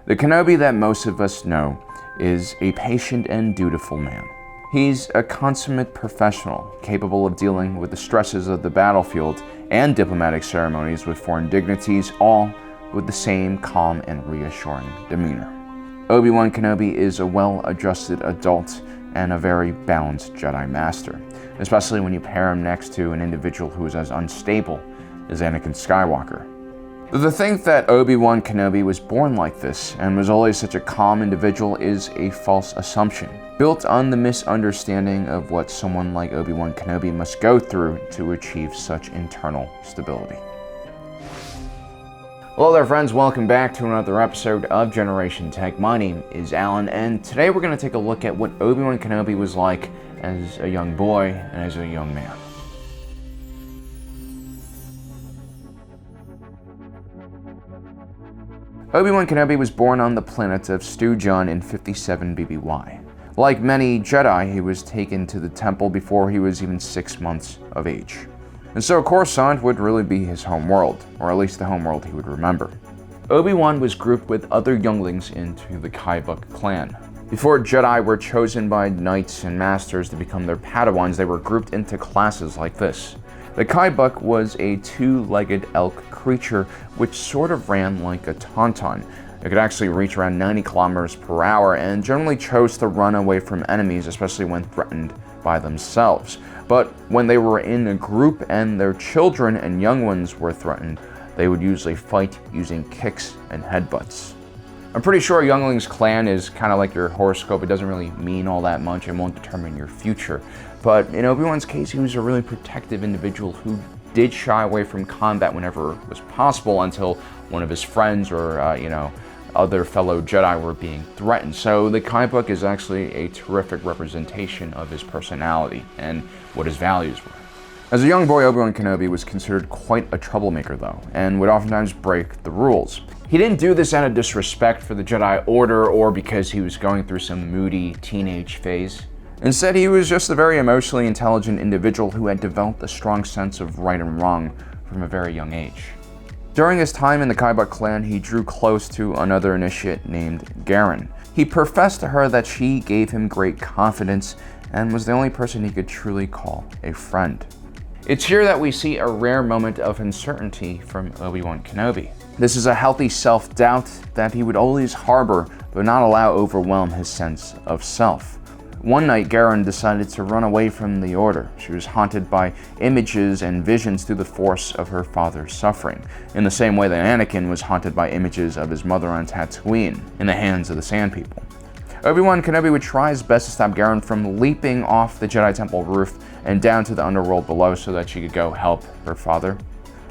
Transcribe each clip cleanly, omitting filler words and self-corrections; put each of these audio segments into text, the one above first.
The Kenobi that most of us know is a patient and dutiful man. He's a consummate professional, capable of dealing with the stresses of the battlefield and diplomatic ceremonies with foreign dignitaries, all with the same calm and reassuring demeanor. Obi Wan Kenobi is a well-adjusted adult and a very balanced Jedi Master, especially when you pair him next to an individual who is as unstable as Anakin Skywalker. But to think that Obi Wan Kenobi was born like this and was always such a calm individual is a false assumption, built on the misunderstanding of what someone like Obi Wan Kenobi must go through to achieve such internal stability. Hello there friends, welcome back to another episode of Generation Tech. My name is Alan, and today we're going to take a look at what Obi Wan Kenobi was like as a young boy and as a young man. Obi Wan Kenobi was born on the planet of Stu-Jun in 57 BBY. Like many Jedi, he was taken to the temple before he was even 6 months of age. And so Coruscant would really be his home world, or at least the home world he would remember. Obi-Wan was grouped with other younglings into the Kaibuk clan. Before Jedi were chosen by knights and masters to become their Padawans, they were grouped into classes like this. The Kaibuk was a two-legged elk creature which sort of ran like a tauntaun. It could actually reach around 90 kilometers per hour and generally chose to run away from enemies, especially when threatened by themselves. But when they were in a group and their children and young ones were threatened, they would usually fight using kicks and headbutts. I'm pretty sure Youngling's clan is kind of like your horoscope. It doesn't really mean all that much. It won't determine your future. But in Obi-Wan's case, he was a really protective individual who did shy away from combat whenever it was possible until one of his friends or, other fellow Jedi were being threatened. So the Kaibuk is actually a terrific representation of his personality and what his values were. As a young boy, Obi Wan Kenobi was considered quite a troublemaker though, and would oftentimes break the rules. He didn't do this out of disrespect for the Jedi Order or because he was going through some moody teenage phase. Instead, he was just a very emotionally intelligent individual who had developed a strong sense of right and wrong from a very young age. During his time in the Kaibuk clan, he drew close to another initiate named Garen. He professed to her that she gave him great confidence and was the only person he could truly call a friend. It's here that we see a rare moment of uncertainty from Obi Wan Kenobi. This is a healthy self-doubt that he would always harbor but not allow overwhelm his sense of self. One night, Garen decided to run away from the Order. She was haunted by images and visions through the force of her father's suffering, in the same way that Anakin was haunted by images of his mother on Tatooine, in the hands of the Sand People. Obi Wan Kenobi would try his best to stop Garen from leaping off the Jedi Temple roof and down to the underworld below so that she could go help her father.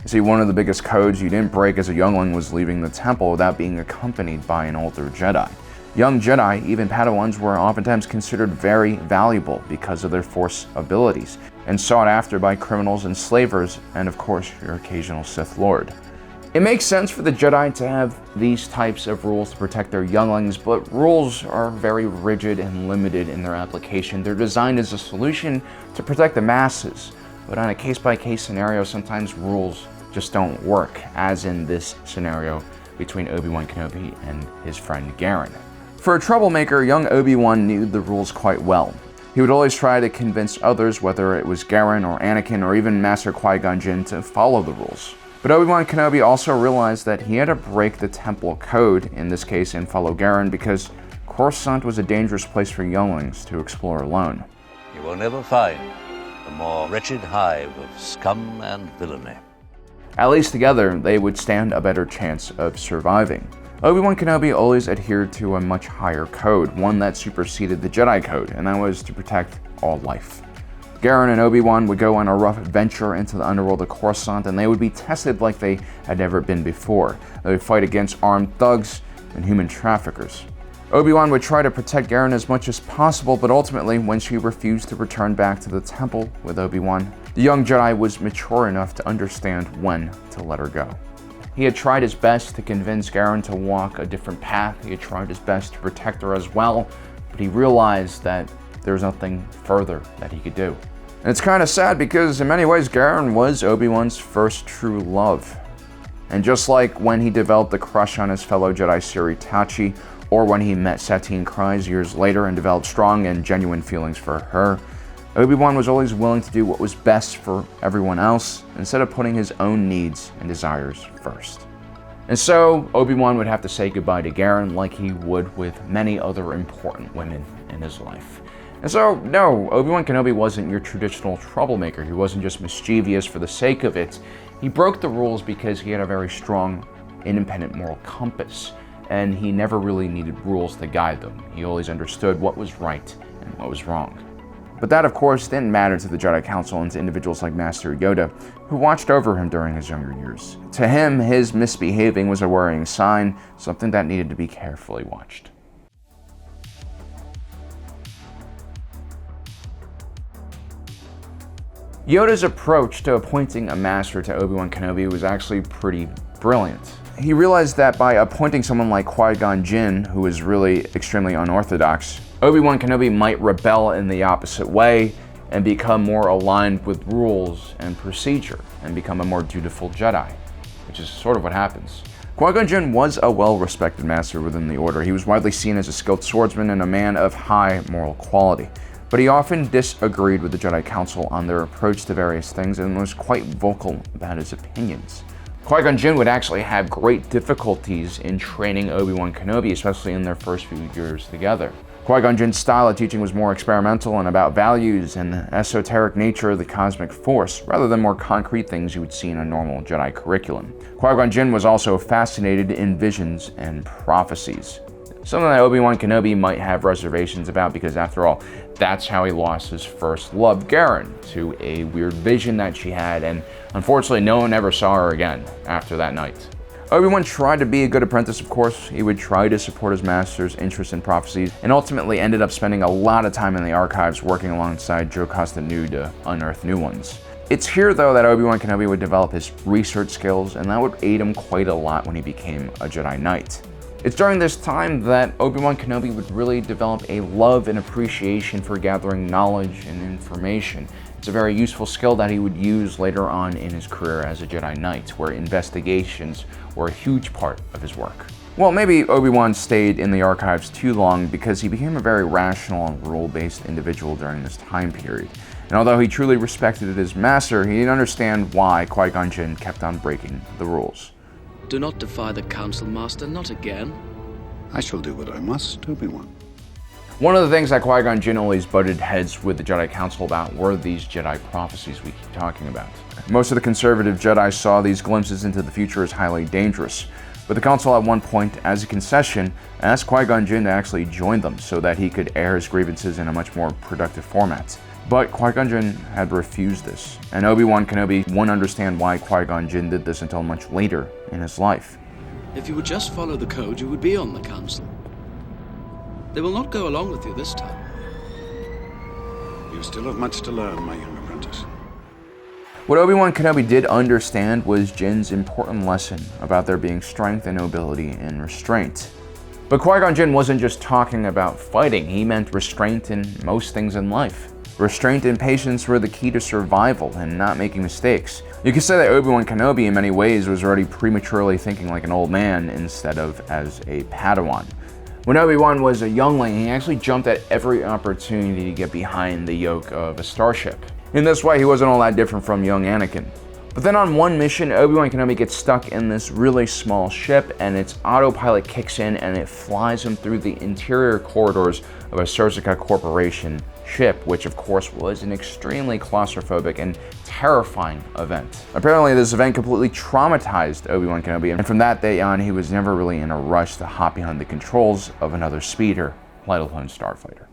You see, one of the biggest codes you didn't break as a youngling was leaving the temple without being accompanied by an older Jedi. Young Jedi, even Padawans, were oftentimes considered very valuable because of their Force abilities, and sought after by criminals and slavers, and of course, your occasional Sith Lord. It makes sense for the Jedi to have these types of rules to protect their younglings, but rules are very rigid and limited in their application. They're designed as a solution to protect the masses, but on a case-by-case scenario, sometimes rules just don't work, as in this scenario between Obi Wan Kenobi and his friend Garen. For a troublemaker, young Obi-Wan knew the rules quite well. He would always try to convince others, whether it was Garen or Anakin or even Master Qui-Gon Jinn, to follow the rules. But Obi-Wan Kenobi also realized that he had to break the temple code, in this case, and follow Garen, because Coruscant was a dangerous place for younglings to explore alone. You will never find a more wretched hive of scum and villainy. At least together, they would stand a better chance of surviving. Obi Wan Kenobi always adhered to a much higher code, one that superseded the Jedi Code, and that was to protect all life. Garen and Obi-Wan would go on a rough venture into the underworld of Coruscant, and they would be tested like they had never been before. They would fight against armed thugs and human traffickers. Obi-Wan would try to protect Garen as much as possible, but ultimately, when she refused to return back to the temple with Obi-Wan, the young Jedi was mature enough to understand when to let her go. He had tried his best to convince Garen to walk a different path. He had tried his best to protect her as well, but he realized that there was nothing further that he could do. And it's kind of sad because in many ways, Garen was Obi-Wan's first true love. And just like when he developed a crush on his fellow Jedi Siri Tachi, or when he met Satine Kryze years later and developed strong and genuine feelings for her, Obi-Wan was always willing to do what was best for everyone else instead of putting his own needs and desires first. And so, Obi-Wan would have to say goodbye to Garen like he would with many other important women in his life. And so, no, Obi-Wan Kenobi wasn't your traditional troublemaker. He wasn't just mischievous for the sake of it. He broke the rules because he had a very strong, independent moral compass, and he never really needed rules to guide them. He always understood what was right and what was wrong. But that, of course, didn't matter to the Jedi Council and to individuals like Master Yoda, who watched over him during his younger years. To him, his misbehaving was a worrying sign, something that needed to be carefully watched. Yoda's approach to appointing a master to Obi Wan Kenobi was actually pretty brilliant. He realized that by appointing someone like Qui-Gon Jinn, who was really extremely unorthodox, Obi Wan Kenobi might rebel in the opposite way and become more aligned with rules and procedure and become a more dutiful Jedi, which is sort of what happens. Qui-Gon Jinn was a well-respected master within the Order. He was widely seen as a skilled swordsman and a man of high moral quality. But he often disagreed with the Jedi Council on their approach to various things and was quite vocal about his opinions. Qui-Gon Jinn would actually have great difficulties in training Obi Wan Kenobi, especially in their first few years together. Qui-Gon Jinn's style of teaching was more experimental and about values and the esoteric nature of the cosmic force, rather than more concrete things you would see in a normal Jedi curriculum. Qui-Gon Jinn was also fascinated in visions and prophecies, something that Obi Wan Kenobi might have reservations about because, after all, that's how he lost his first love, Garen, to a weird vision that she had, and unfortunately no one ever saw her again after that night. Obi-Wan tried to be a good apprentice, of course. He would try to support his master's interest in prophecies, and ultimately ended up spending a lot of time in the archives working alongside Jocasta Nu to unearth new ones. It's here, though, that Obi-Wan Kenobi would develop his research skills, and that would aid him quite a lot when he became a Jedi Knight. It's during this time that Obi-Wan Kenobi would really develop a love and appreciation for gathering knowledge and information. It's a very useful skill that he would use later on in his career as a Jedi Knight, where investigations were a huge part of his work. Well, maybe Obi-Wan stayed in the archives too long because he became a very rational and rule-based individual during this time period. And although he truly respected his master, he didn't understand why Qui-Gon Jinn kept on breaking the rules. Do not defy the Council, Master, not again. I shall do what I must, Obi-Wan. One of the things that Qui-Gon Jinn always butted heads with the Jedi Council about were these Jedi prophecies we keep talking about. Most of the conservative Jedi saw these glimpses into the future as highly dangerous, but the Council at one point, as a concession, asked Qui-Gon Jinn to actually join them so that he could air his grievances in a much more productive format. But Qui-Gon Jinn had refused this, and Obi-Wan Kenobi wouldn't understand why Qui-Gon Jinn did this until much later in his life. If you would just follow the code, you would be on the Council. They will not go along with you this time. You still have much to learn, my young apprentice. What Obi-Wan Kenobi did understand was Jinn's important lesson about there being strength and nobility in restraint. But Qui-Gon Jinn wasn't just talking about fighting, he meant restraint in most things in life. Restraint and patience were the key to survival and not making mistakes. You could say that Obi-Wan Kenobi in many ways was already prematurely thinking like an old man instead of as a Padawan. When Obi-Wan was a youngling, he actually jumped at every opportunity to get behind the yoke of a starship. In this way, he wasn't all that different from young Anakin. But then on one mission, Obi-Wan Kenobi gets stuck in this really small ship, and its autopilot kicks in and it flies him through the interior corridors of a Sursica Corporation ship, which of course was an extremely claustrophobic and terrifying event. Apparently this event completely traumatized Obi-Wan Kenobi, and from that day on he was never really in a rush to hop behind the controls of another speeder, let alone starfighter.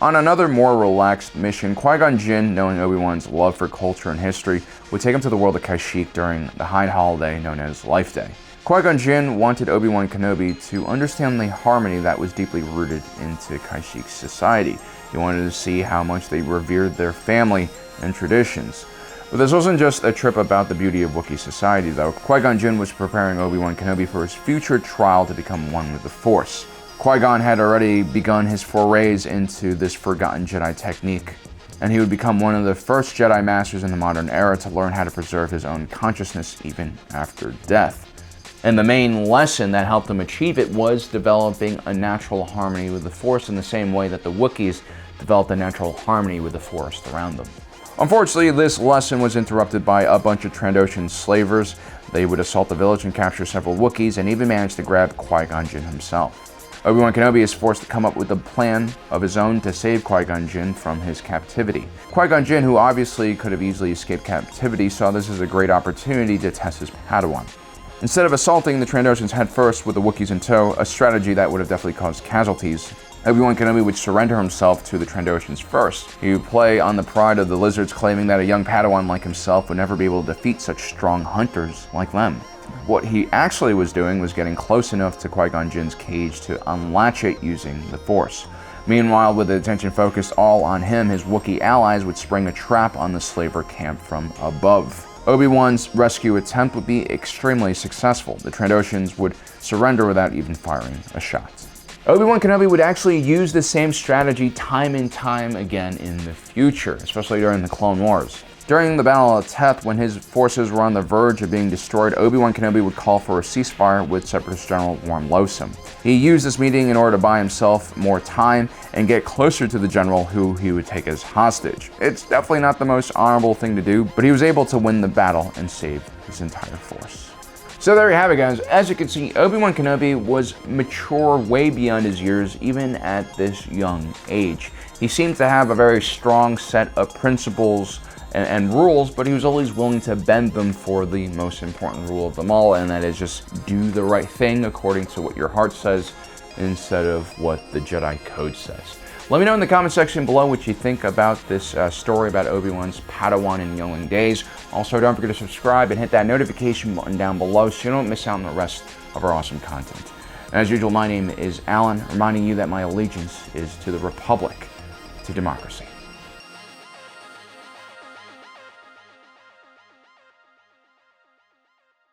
On another more relaxed mission, Qui-Gon Jinn, knowing Obi-Wan's love for culture and history, would take him to the world of Kashyyyk during the high holiday known as Life Day. Qui-Gon Jinn wanted Obi-Wan Kenobi to understand the harmony that was deeply rooted into Kashyyyk's society. He wanted to see how much they revered their family and traditions. But this wasn't just a trip about the beauty of Wookiee society, though. Qui-Gon Jinn was preparing Obi-Wan Kenobi for his future trial to become one with the Force. Qui-Gon had already begun his forays into this forgotten Jedi technique, and he would become one of the first Jedi Masters in the modern era to learn how to preserve his own consciousness even after death. And the main lesson that helped him achieve it was developing a natural harmony with the Force in the same way that the Wookiees developed a natural harmony with the forest around them. Unfortunately, this lesson was interrupted by a bunch of Trandoshan slavers. They would assault the village and capture several Wookiees and even manage to grab Qui-Gon Jinn himself. Obi Wan Kenobi is forced to come up with a plan of his own to save Qui-Gon Jinn from his captivity. Qui-Gon Jinn, who obviously could have easily escaped captivity, saw this as a great opportunity to test his Padawan. Instead of assaulting the Trandoshans headfirst with the Wookiees in tow, a strategy that would have definitely caused casualties, Obi Wan Kenobi would surrender himself to the Trandoshans first. He would play on the pride of the lizards, claiming that a young Padawan like himself would never be able to defeat such strong hunters like them. What he actually was doing was getting close enough to Qui-Gon Jinn's cage to unlatch it using the Force. Meanwhile, with the attention focused all on him, his Wookiee allies would spring a trap on the slaver camp from above. Obi-Wan's rescue attempt would be extremely successful. The Trandoshans would surrender without even firing a shot. Obi-Wan Kenobi would actually use the same strategy time and time again in the future, especially during the Clone Wars. During the Battle of Teth, when his forces were on the verge of being destroyed, Obi-Wan Kenobi would call for a ceasefire with Separatist General Worm Losum. He used this meeting in order to buy himself more time and get closer to the general who he would take as hostage. It's definitely not the most honorable thing to do, but he was able to win the battle and save his entire force. So there you have it, guys. As you can see, Obi-Wan Kenobi was mature way beyond his years, even at this young age. He seemed to have a very strong set of principles and rules, but he was always willing to bend them for the most important rule of them all, and that is just do the right thing according to what your heart says instead of what the Jedi Code says. Let me know in the comment section below what you think about this story about Obi-Wan's Padawan and Youngling days. Also, don't forget to subscribe and hit that notification button down below so you don't miss out on the rest of our awesome content. And as usual, my name is Alan, reminding you that my allegiance is to the Republic, to democracy.